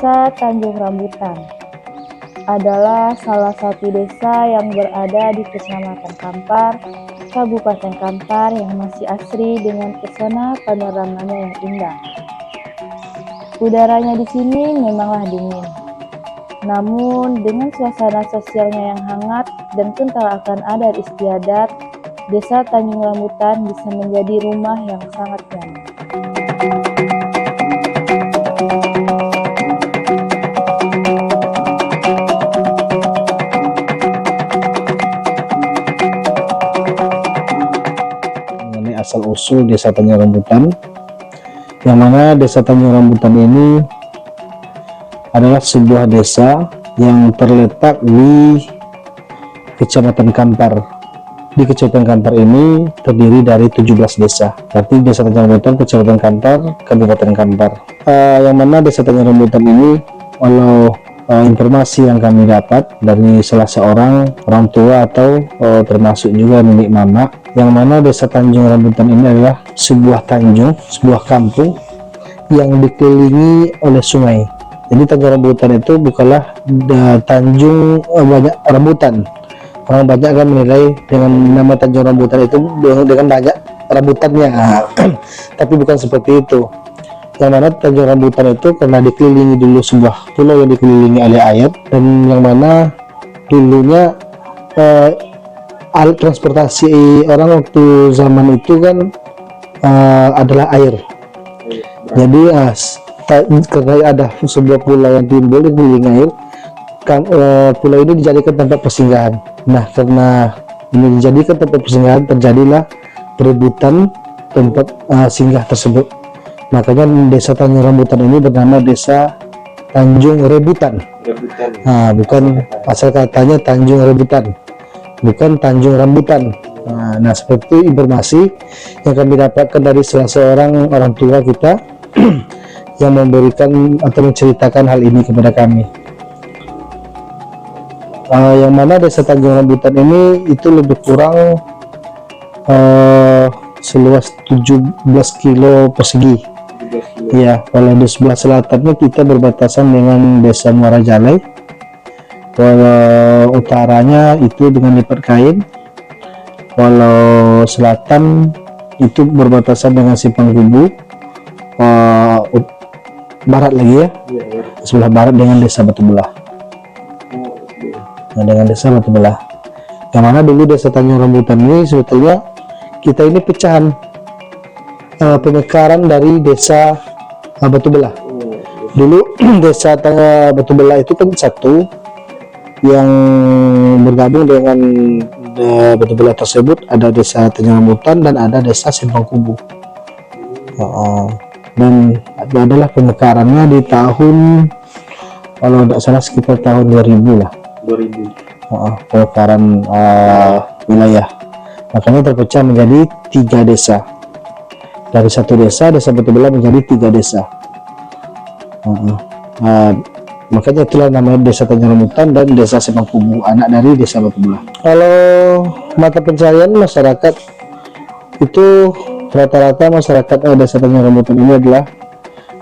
Desa Tanjung Rambutan adalah salah satu desa yang berada di Kecamatan Kampar, Kabupaten Kampar yang masih asri dengan pesona panoramanya yang indah. Udaranya di sini memanglah dingin, namun dengan suasana sosialnya yang hangat dan kental akan adat istiadat, Desa Tanjung Rambutan bisa menjadi rumah yang sangat nyaman. Asal-usul Desa Tanjung Rambutan, yang mana Desa Tanjung Rambutan ini adalah sebuah desa yang terletak di Kecamatan Kampar. Di Kecamatan Kampar ini terdiri dari 17 desa. Berarti Desa Tanjung Rambutan, Kecamatan Kampar, Kabupaten Kampar. Yang mana Desa Tanjung Rambutan ini, walau informasi yang kami dapat dari salah seorang orang tua atau termasuk juga nenek mama, yang mana Desa Tanjung Rambutan ini adalah sebuah tanjung, sebuah kampung yang dikelilingi oleh sungai. Jadi Tanjung Rambutan itu bukanlah tanjung banyak rambutan. Orang banyak kan menilai dengan nama Tanjung Rambutan itu dengan banyak rambutannya, tapi bukan seperti itu. Yang mana Tanjung Rambutan itu karena dikelilingi dulu sebuah pulau yang dikelilingi oleh air, dan yang mana dulunya alat transportasi orang waktu zaman itu kan adalah air. Jadi karena ada sebuah pulau yang timbul di dikelilingi air, pulau ini dijadikan tempat persinggahan. Nah, karena ini dijadikan tempat persinggahan, terjadilah perebutan tempat singgah tersebut. Makanya Desa Tanjung Rambutan ini bernama Desa Tanjung Rebutan. Nah, bukan asal katanya Tanjung Rebutan, bukan Tanjung Rambutan. Nah, seperti informasi yang kami dapatkan dari salah seorang orang tua kita yang memberikan atau menceritakan hal ini kepada kami. Yang mana Desa Tanjung Rambutan ini itu lebih kurang seluas 17 kilo persegi. Ya, kalau di sebelah selatannya kita berbatasan dengan Desa Muara Jalai. Kalau utaranya itu dengan Lipat Kain. Kalau selatan itu berbatasan dengan Simpang Kubu. Barat lagi ya, sebelah barat dengan Desa Batu Belah. Nah, dengan Desa Batu Belah, yang mana dulu Desa Tanjung Rambutan ini sebetulnya kita ini pecahan pemekaran dari Desa Batu Belah. Dulu Desa Batu Belah itu kan satu yang bergabung dengan Batu Belah tersebut, ada Desa Tanjung Rambutan dan ada Desa Simpang Kubu. Dan adalah pemekarannya di tahun, kalau tidak salah sekitar tahun 2000 lah. 2000. Pemekaran wilayah. Makanya terpecah menjadi 3 desa. Dari satu desa, Desa Batu Belah menjadi 3 desa. Makanya itulah namanya Desa Tanjung Rambutan dan Desa Simpang Kubu, anak dari Desa Batu Belah. Kalau mata pencarian masyarakat itu rata-rata masyarakat Desa Tanjung Rambutan ini adalah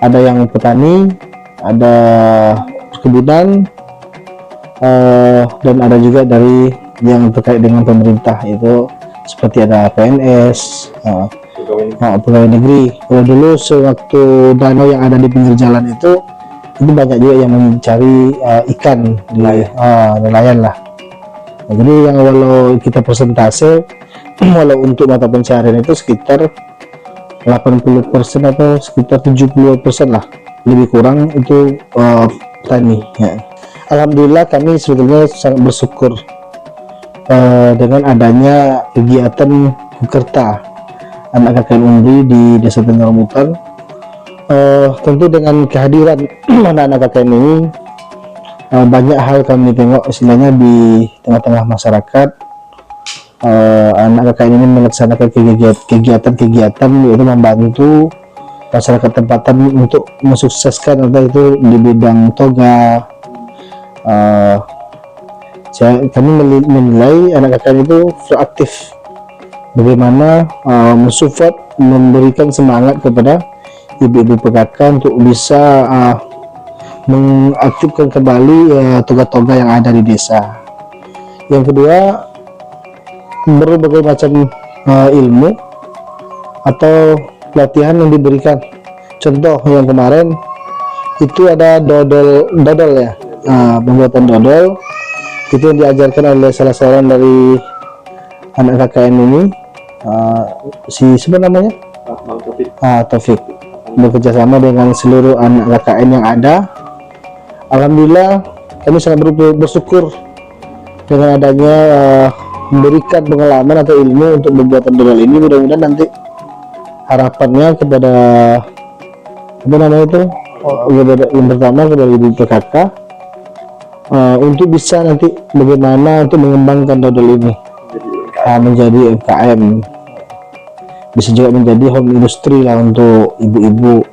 ada yang petani, ada perkebunan, dan ada juga dari yang terkait dengan pemerintah, itu seperti ada PNS, pegawai negeri. Kalau dulu sewaktu danau yang ada di pinggir jalan itu banyak juga yang mencari ikan, nelayan lah. Nah, jadi yang walau kita persentase walau untuk mata pencarian itu sekitar 80% atau sekitar 70% lah, lebih kurang itu petani ya. Alhamdulillah kami sebetulnya sangat bersyukur dengan adanya kegiatan Hukerta anak KKN Umbri di Desa Tanjung Rambutan. Tentu dengan kehadiran anak-anak KKN ini banyak hal kami tengok istilahnya di tengah-tengah masyarakat. Anak KKN ini melaksanakan kegiatan-kegiatan yaitu membantu masyarakat tempatan untuk mensukseskan apa itu di bidang toga. Kami menilai anak KKN itu proaktif, bagaimana mensupport, memberikan semangat kepada ibu-ibu PKK untuk bisa mengaktifkan kembali toga-toga yang ada di desa. Yang kedua, berbagai macam ilmu atau pelatihan yang diberikan. Contoh yang kemarin itu ada dodol ya, pembuatan dodol itu yang diajarkan oleh salah seorang dari anak KKN ini, si siapa namanya, Taufik, bekerja sama dengan seluruh anak KKN yang ada. Alhamdulillah kami sangat bersyukur dengan adanya memberikan pengalaman atau ilmu untuk pembuatan dodol ini. Mudah-mudahan nanti harapannya kepada apa namanya itu, yang pertama kepada ibu PKK untuk bisa nanti bagaimana untuk mengembangkan dodol ini menjadi UMKM, bisa juga menjadi home industry lah untuk ibu-ibu.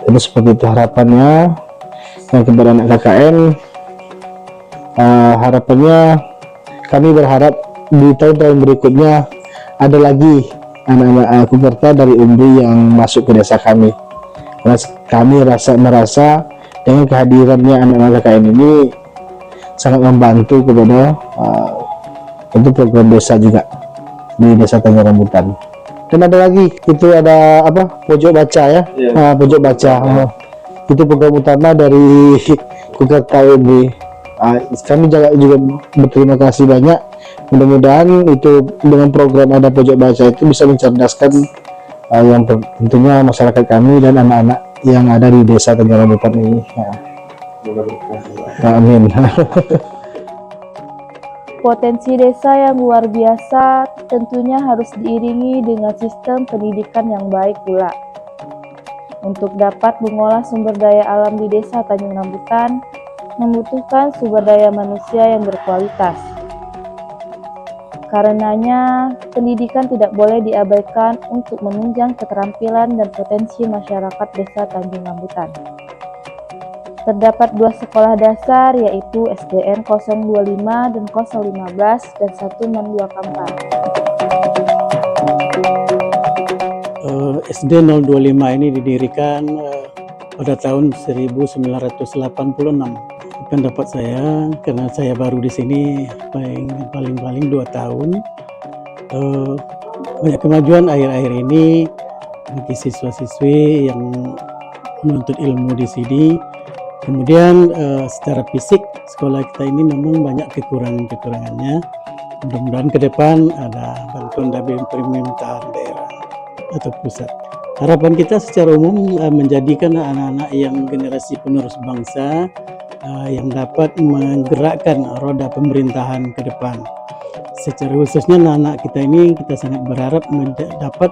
Jadi seperti itu harapannya. Yang kepada anak KKN, harapannya kami berharap di tahun-tahun berikutnya ada lagi anak-anak Kukerta dari UMRI yang masuk ke desa kami, karena kami merasa dengan kehadirannya anak-anak KKN ini sangat membantu kepada untuk program desa juga di desa Tanjung Rambutan. Dan ada lagi, itu ada apa, pojok baca ya, pojok baca, itu program utama dari Kukerta UMRI. Kami juga berterima kasih banyak. Mudah-mudahan itu dengan program ada pojok baca itu bisa mencerdaskan yang tentunya masyarakat kami dan anak-anak yang ada di desa Tanjung Rambutan ini. Amin. Potensi desa yang luar biasa tentunya harus diiringi dengan sistem pendidikan yang baik pula. Untuk dapat mengolah sumber daya alam di desa Tanjung Rambutan, membutuhkan sumber daya manusia yang berkualitas. Karenanya, pendidikan tidak boleh diabaikan untuk menunjang keterampilan dan potensi masyarakat desa Tanjung Rambutan. Terdapat 2 sekolah dasar, yaitu SDN 025 dan 015 dan 1 Man 2 Kampar. SD 025 ini didirikan pada tahun 1986. Pendapat saya, karena saya baru di sini paling 2 tahun, banyak kemajuan akhir-akhir ini bagi siswa-siswi yang menuntut ilmu di sini. Kemudian secara fisik sekolah kita ini memang banyak kekurangannya. Mudah-mudahan ke depan ada bantuan dari pemerintahan daerah atau pusat. Harapan kita secara umum menjadikan anak-anak yang generasi penerus bangsa yang dapat menggerakkan roda pemerintahan ke depan. Secara khususnya anak-anak kita ini, kita sangat berharap dapat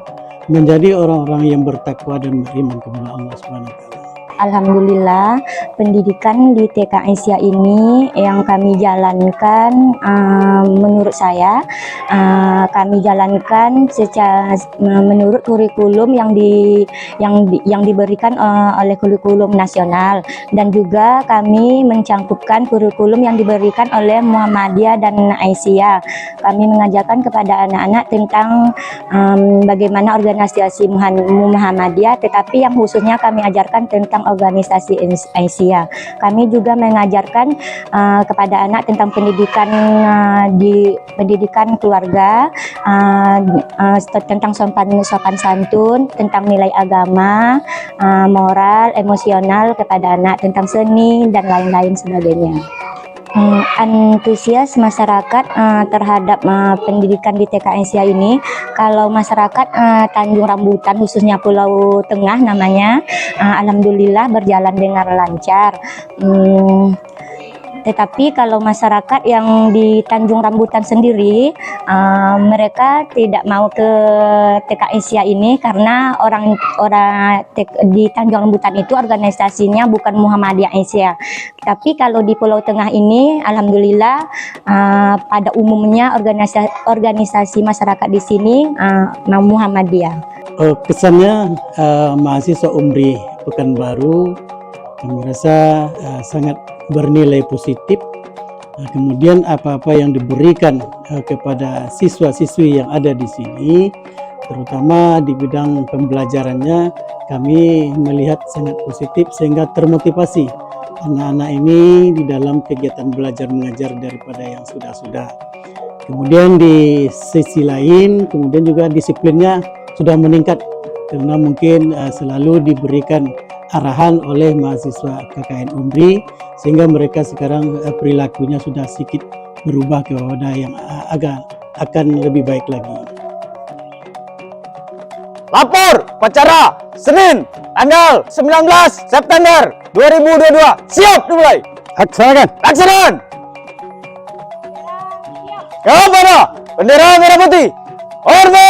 menjadi orang-orang yang bertakwa dan beriman kepada Allah Subhanahu wa Ta'ala. Alhamdulillah, pendidikan di TK Aisyah ini yang kami jalankan, menurut saya kami jalankan secara menurut kurikulum yang diberikan oleh kurikulum nasional, dan juga kami mencangkupkan kurikulum yang diberikan oleh Muhammadiyah dan Aisyah. Kami mengajarkan kepada anak-anak tentang bagaimana organisasi Muhammadiyah, tetapi yang khususnya kami ajarkan tentang organisasi Aisyah. Kami juga mengajarkan kepada anak tentang pendidikan pendidikan keluarga, tentang sopan santun, tentang nilai agama, moral, emosional kepada anak, tentang seni dan lain-lain sebagainya. Antusias masyarakat terhadap pendidikan di TK Aisyah ini, kalau masyarakat Tanjung Rambutan khususnya Pulau Tengah namanya, alhamdulillah berjalan dengan lancar. Tetapi kalau masyarakat yang di Tanjung Rambutan sendiri, mereka tidak mau ke TK Aisyah ini karena orang di Tanjung Rambutan itu organisasinya bukan Muhammadiyah Aisyah. Tapi kalau di Pulau Tengah ini, alhamdulillah pada umumnya organisasi masyarakat di sini Muhammadiyah. Kesannya mahasiswa UMRI Pekanbaru, kami rasa sangat bernilai positif. Kemudian apa-apa yang diberikan kepada siswa-siswi yang ada di sini, terutama di bidang pembelajarannya, kami melihat sangat positif sehingga termotivasi anak-anak ini di dalam kegiatan belajar mengajar daripada yang sudah-sudah. Kemudian di sisi lain, kemudian juga disiplinnya sudah meningkat karena mungkin selalu diberikan arahan oleh mahasiswa KKN UMRI, sehingga mereka sekarang perilakunya sudah sedikit berubah kepada yang agak akan lebih baik lagi. Lapor upacara Senin tanggal 19 September 2022 siap dimulai. Laksanakan. Laksanakan. Kepada bendera merah putih. Hormat.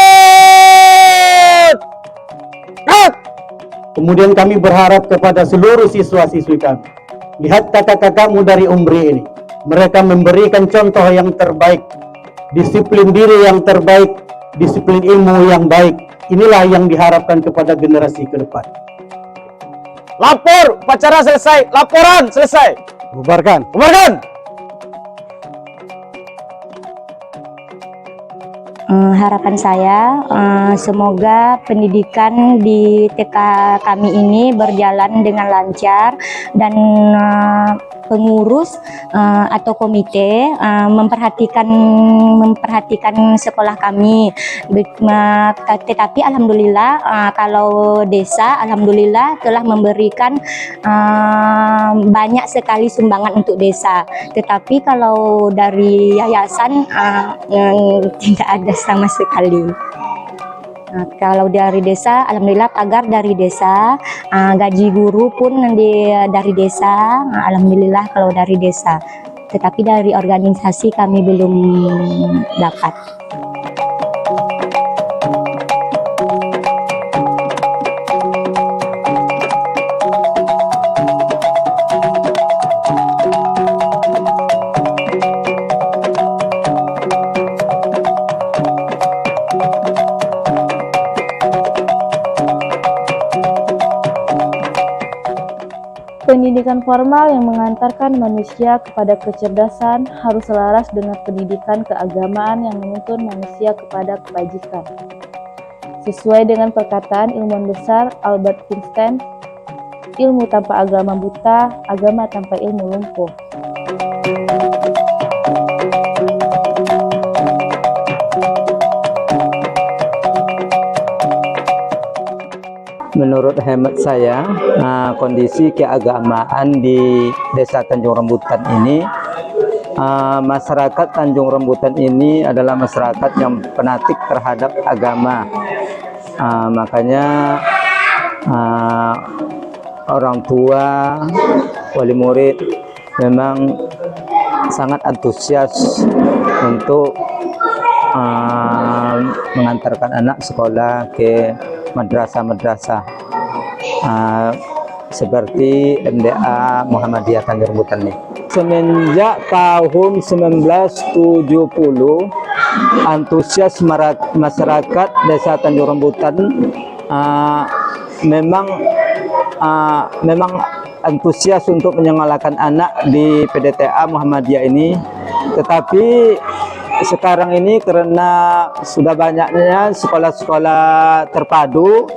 Kat. Kemudian kami berharap kepada seluruh siswa-siswi kami. Lihat kakak-kakakmu dari UMRI ini. Mereka memberikan contoh yang terbaik. Disiplin diri yang terbaik. Disiplin ilmu yang baik. Inilah yang diharapkan kepada generasi ke depan. Lapor upacara selesai. Laporan selesai. Bubarkan. Bubarkan. Harapan saya semoga pendidikan di TK kami ini berjalan dengan lancar dan pengurus atau komite memperhatikan sekolah kami. Tetapi alhamdulillah kalau desa alhamdulillah telah memberikan banyak sekali sumbangan untuk desa. Tetapi kalau dari yayasan tidak ada sama sekali. Kalau dari desa, alhamdulillah pagar dari desa, gaji guru pun dari desa, alhamdulillah kalau dari desa. Tetapi dari organisasi kami belum dapat. Pendidikan formal yang mengantarkan manusia kepada kecerdasan harus selaras dengan pendidikan keagamaan yang menuntun manusia kepada kebajikan. Sesuai dengan perkataan ilmuwan besar Albert Einstein, ilmu tanpa agama buta, agama tanpa ilmu lumpuh. Menurut hemat saya, kondisi keagamaan di Desa Tanjung Rambutan ini, masyarakat Tanjung Rambutan ini adalah masyarakat yang fanatik terhadap agama. Makanya orang tua, wali murid memang sangat antusias untuk mengantarkan anak sekolah ke madrasah-madrasah seperti MDA Muhammadiyah Tanjung Rambutan ini. Semenjak tahun 1970, antusias masyarakat Desa Tanjung Rambutan memang antusias untuk menyekolahkan anak di PDTA Muhammadiyah ini. Tetapi sekarang ini karena sudah banyaknya sekolah-sekolah terpadu,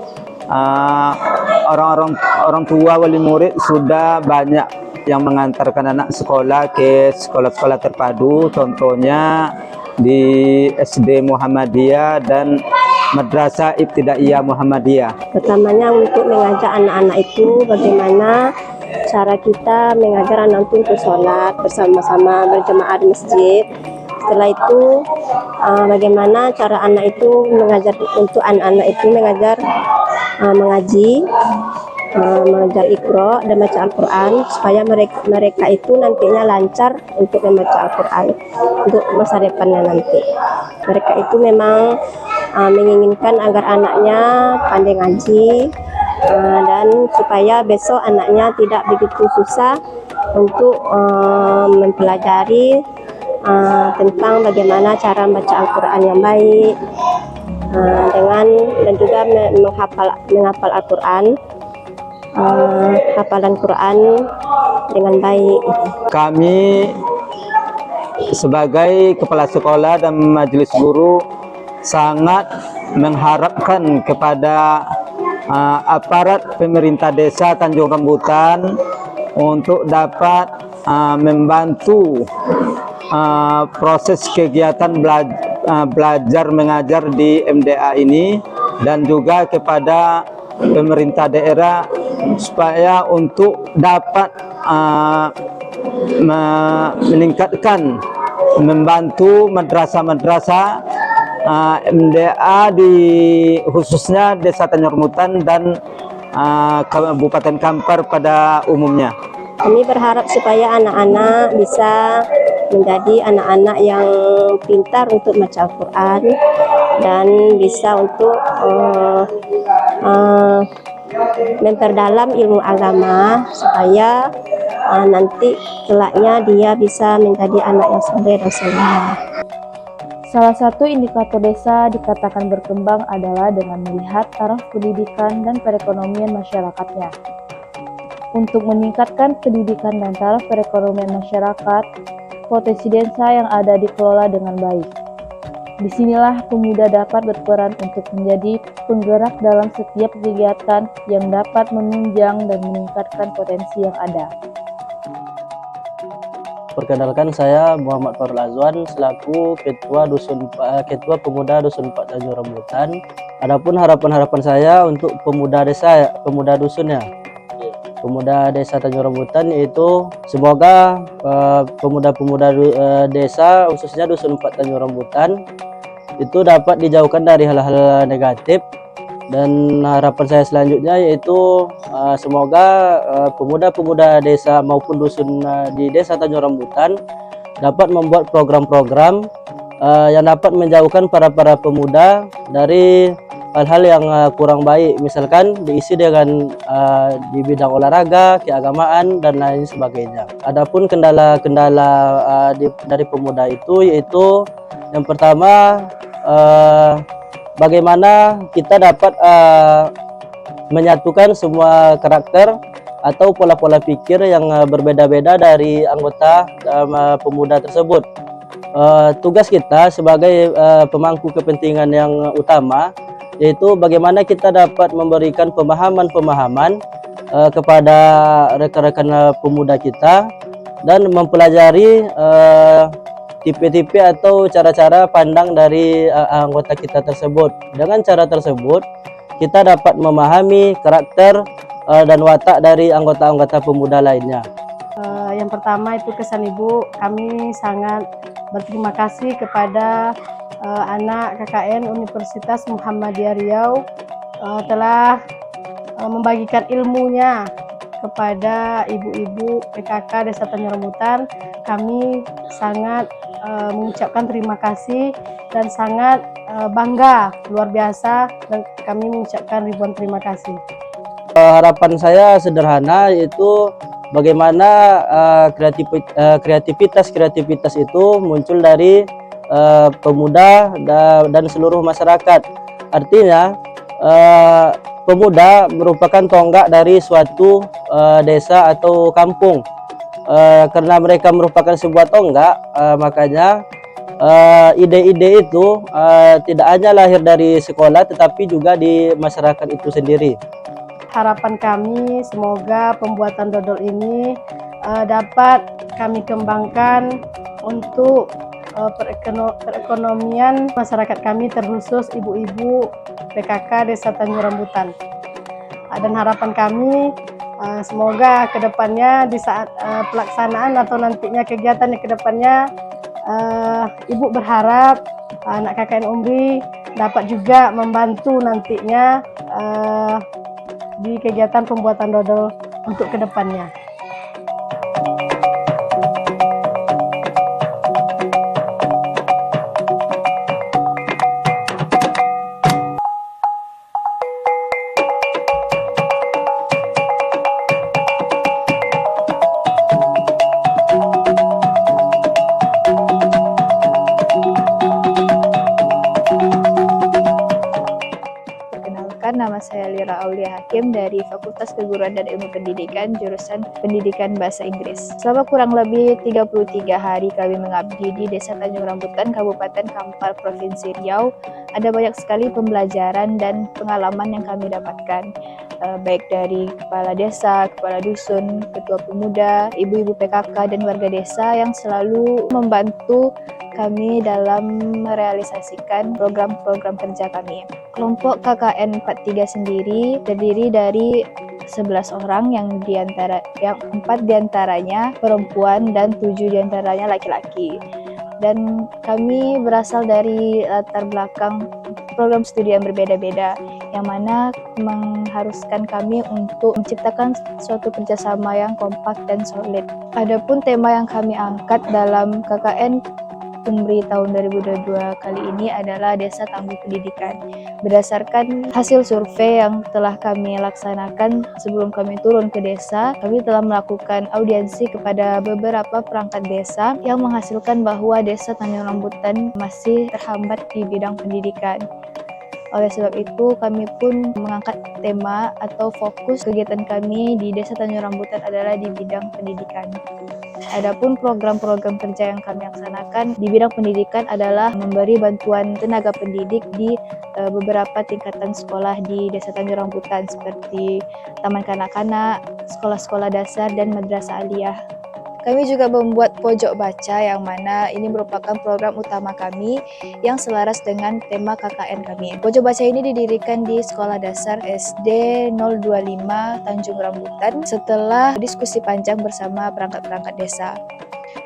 orang tua wali murid sudah banyak yang mengantarkan anak sekolah ke sekolah-sekolah terpadu, contohnya di SD Muhammadiyah dan Madrasah Ibtidaiyah Muhammadiyah. Pertamanya untuk mengajak anak-anak itu bagaimana cara kita mengajar anak untuk sholat bersama-sama berjemaah di masjid. Setelah itu bagaimana cara anak itu mengajar, untuk anak-anak itu mengajar mengaji, mengajar Iqra dan baca Al-Quran, supaya mereka itu nantinya lancar untuk membaca Al-Quran untuk masa depannya nanti. Mereka itu memang menginginkan agar anaknya pandai ngaji dan supaya besok anaknya tidak begitu susah untuk mempelajari tentang bagaimana cara membaca Al-Quran yang baik, dan juga menghafal Al-Quran, hafalan Quran dengan baik. Kami sebagai kepala sekolah dan majelis guru sangat mengharapkan kepada aparat pemerintah Desa Tanjung Rambutan untuk dapat membantu proses kegiatan belajar mengajar di MDA ini, dan juga kepada pemerintah daerah supaya untuk dapat meningkatkan, membantu madrasah-madrasah MDA di khususnya Desa Tanjurmutan dan Kabupaten Kampar pada umumnya. Kami berharap supaya anak-anak bisa menjadi anak-anak yang pintar untuk baca Al-Quran dan bisa untuk memperdalam ilmu agama supaya nanti kelaknya dia bisa menjadi anak yang soleh dan solehah. Salah satu indikator desa dikatakan berkembang adalah dengan melihat taraf pendidikan dan perekonomian masyarakatnya. Untuk meningkatkan pendidikan dan taraf perekonomian masyarakat, potensi desa yang ada dikelola dengan baik. Disinilah pemuda dapat berperan untuk menjadi penggerak dalam setiap kegiatan yang dapat menunjang dan meningkatkan potensi yang ada. Perkenalkan, saya Muhammad Farul Azwan selaku Ketua Pemuda Dusun 4 Tanjung Rambutan. Adapun harapan-harapan saya untuk pemuda desa, pemuda dusunnya, pemuda desa Tanjung Rambutan, yaitu semoga pemuda-pemuda desa khususnya Dusun 4 Tanjung Rambutan itu dapat dijauhkan dari hal-hal negatif. Dan harapan saya selanjutnya yaitu semoga pemuda-pemuda desa maupun dusun di Desa Tanjung Rambutan dapat membuat program-program yang dapat menjauhkan para pemuda dari hal-hal yang kurang baik, misalkan diisi dengan di bidang olahraga, keagamaan, dan lain sebagainya. Adapun kendala-kendala dari pemuda itu yaitu yang pertama, bagaimana kita dapat menyatukan semua karakter atau pola-pola pikir yang berbeda-beda dari anggota pemuda tersebut. Tugas kita sebagai pemangku kepentingan yang utama yaitu bagaimana kita dapat memberikan pemahaman-pemahaman kepada rekan-rekan pemuda kita dan mempelajari tipe-tipe atau cara-cara pandang dari anggota kita tersebut. Dengan cara tersebut, kita dapat memahami karakter dan watak dari anggota-anggota pemuda lainnya. Yang pertama itu kesan Ibu, kami sangat berterima kasih kepada anak KKN Universitas Muhammadiyah Riau telah membagikan ilmunya kepada ibu-ibu PKK Desa Tanjung Rambutan. Kami sangat mengucapkan terima kasih dan sangat bangga luar biasa, dan kami mengucapkan ribuan terima kasih. Harapan saya sederhana, yaitu bagaimana kreativitas itu muncul dari pemuda dan seluruh masyarakat. Artinya pemuda merupakan tonggak dari suatu desa atau kampung. Karena mereka merupakan sebuah tonggak, makanya ide-ide itu tidak hanya lahir dari sekolah tetapi juga di masyarakat itu sendiri. Harapan kami semoga pembuatan dodol ini dapat kami kembangkan untuk perekonomian masyarakat kami, terkhusus ibu-ibu PKK Desa Tanjung Rambutan. Dan harapan kami semoga kedepannya di saat pelaksanaan atau nantinya kegiatan yang kedepannya, Ibu berharap anak KKN Umri dapat juga membantu nantinya di kegiatan pembuatan dodol untuk kedepannya. Nama saya Lira Aulia Hakim dari Fakultas Keguruan dan Ilmu Pendidikan, jurusan Pendidikan Bahasa Inggris. Selama kurang lebih 33 hari kami mengabdi di Desa Tanjung Rambutan, Kabupaten Kampar, Provinsi Riau. Ada banyak sekali pembelajaran dan pengalaman yang kami dapatkan. baik dari kepala desa, kepala dusun, ketua pemuda, ibu-ibu PKK dan warga desa yang selalu membantu kami dalam merealisasikan program-program kerja kami. Kelompok KKN 43 sendiri terdiri dari 11 orang yang 4 diantaranya perempuan dan 7 diantaranya laki-laki. Dan kami berasal dari latar belakang program studi yang berbeda-beda, yang mana mengharuskan kami untuk menciptakan suatu kerjasama yang kompak dan solid. Adapun tema yang kami angkat dalam KKN Umri tahun 2022 kali ini adalah Desa Tangguh Pendidikan. Berdasarkan hasil survei yang telah kami laksanakan sebelum kami turun ke desa, kami telah melakukan audiensi kepada beberapa perangkat desa yang menghasilkan bahwa Desa Tanjung Rambutan masih terhambat di bidang pendidikan. Oleh sebab itu, kami pun mengangkat tema atau fokus kegiatan kami di Desa Tanjung Rambutan adalah di bidang pendidikan. Adapun program-program kerja yang kami laksanakan di bidang pendidikan adalah memberi bantuan tenaga pendidik di beberapa tingkatan sekolah di Desa Tanjung Rambutan seperti taman kanak-kanak, sekolah-sekolah dasar, dan madrasah aliyah. Kami juga membuat pojok baca yang mana ini merupakan program utama kami yang selaras dengan tema KKN kami. Pojok baca ini didirikan di Sekolah Dasar SD 025 Tanjung Rambutan setelah diskusi panjang bersama perangkat-perangkat desa.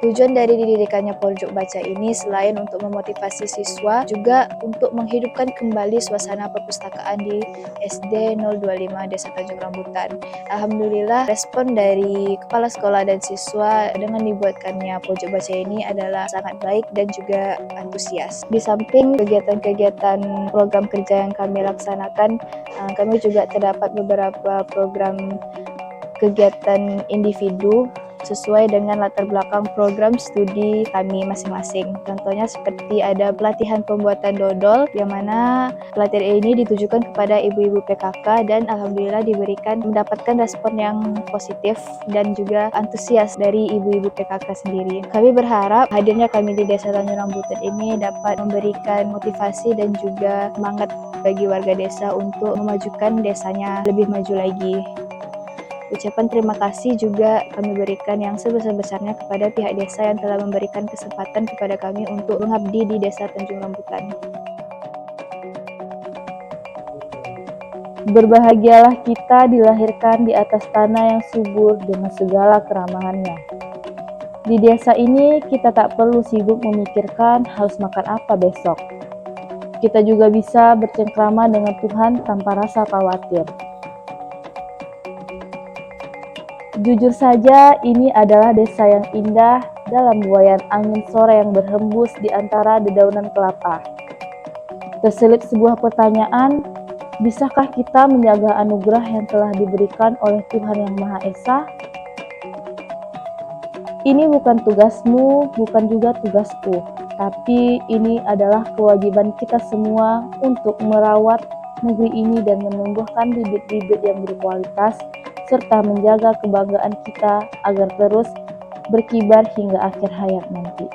Tujuan dari didirikannya pojok baca ini selain untuk memotivasi siswa, juga untuk menghidupkan kembali suasana perpustakaan di SD 025 Desa Tanjung Rambutan. Alhamdulillah, respon dari kepala sekolah dan siswa dengan dibuatkannya pojok baca ini adalah sangat baik dan juga antusias. Di samping kegiatan-kegiatan program kerja yang kami laksanakan, kami juga terdapat beberapa program kegiatan individu sesuai dengan latar belakang program studi kami masing-masing. Contohnya seperti ada pelatihan pembuatan dodol, yang mana pelatihan ini ditujukan kepada ibu-ibu PKK dan alhamdulillah mendapatkan respon yang positif dan juga antusias dari ibu-ibu PKK sendiri. Kami berharap hadirnya kami di Desa Tanjung Rambutan ini dapat memberikan motivasi dan juga semangat bagi warga desa untuk memajukan desanya lebih maju lagi. Ucapan terima kasih juga kami berikan yang sebesar-besarnya kepada pihak desa yang telah memberikan kesempatan kepada kami untuk mengabdi di Desa Tanjung Rambutan. Berbahagialah kita dilahirkan di atas tanah yang subur dengan segala keramahannya. Di desa ini kita tak perlu sibuk memikirkan harus makan apa besok. Kita juga bisa bercengkrama dengan Tuhan tanpa rasa khawatir. Jujur saja, ini adalah desa yang indah dalam buayan angin sore yang berhembus di antara dedaunan kelapa. Terselip sebuah pertanyaan, bisakah kita menjaga anugerah yang telah diberikan oleh Tuhan Yang Maha Esa? Ini bukan tugasmu, bukan juga tugasku, tapi ini adalah kewajiban kita semua untuk merawat negeri ini dan menumbuhkan bibit-bibit yang berkualitas serta menjaga kebanggaan kita agar terus berkibar hingga akhir hayat nanti.